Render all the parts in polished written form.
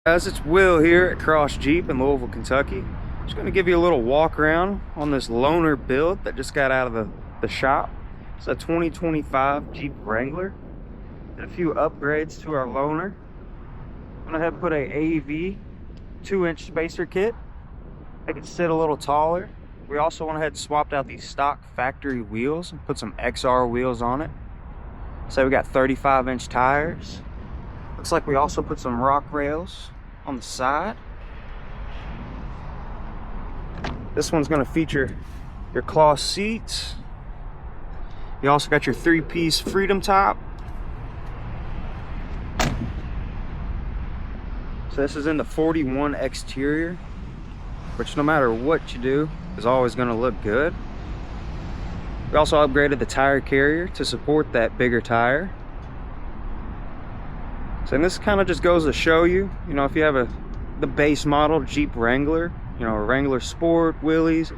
Guys, it's Will here at Cross Jeep in Louisville, Kentucky. Just going to give you a little walk around on this loaner build that just got out of the shop. It's a 2025 Jeep Wrangler. Did a few upgrades to our loaner. Went ahead and put a AEV 2-inch spacer kit. Make it sit a little taller. We also went ahead and swapped out these stock factory wheels and put some XR wheels on it. So we got 35-inch tires. Looks like we also put some rock rails on the side. This one's going to feature your cloth seats. You also got your 3-piece freedom top. So this is in the 41 exterior, which no matter what you do is always going to look good. We also upgraded the tire carrier to support that bigger tire. So, and this kind of just goes to show you, if you have the base model Jeep Wrangler, a Wrangler Sport, Willys,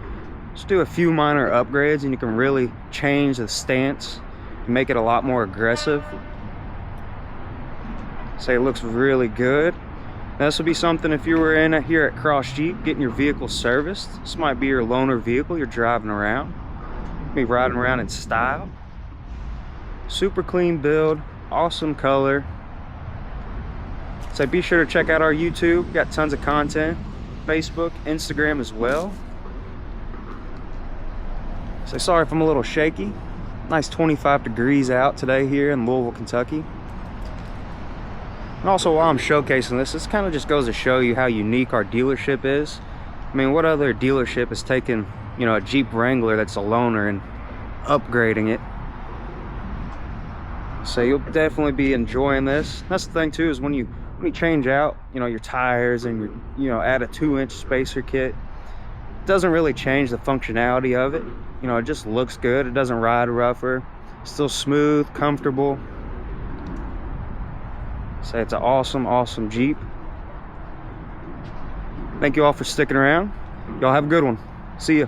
just do a few minor upgrades and you can really change the stance and make it a lot more aggressive. So it looks really good. Now, this would be something if you were in here at Cross Jeep getting your vehicle serviced. This might be your loaner vehicle you're driving around. Be riding around in style. Super clean build, awesome color. So be sure to check out our YouTube. We've got tons of content. Facebook, Instagram as well. So sorry if I'm a little shaky. Nice 25 degrees out today here in Louisville, Kentucky. And also while I'm showcasing this kind of just goes to show you how unique our dealership is. I mean, what other dealership is taking, a Jeep Wrangler that's a loaner and upgrading it? So you'll definitely be enjoying this. That's the thing too, is when you change out, your tires and add a 2-inch spacer kit, it doesn't really change the functionality of it. It just looks good. It doesn't ride rougher. It's still smooth, comfortable. So it's an awesome Jeep. Thank you all for sticking around. Y'all have a good one. See ya.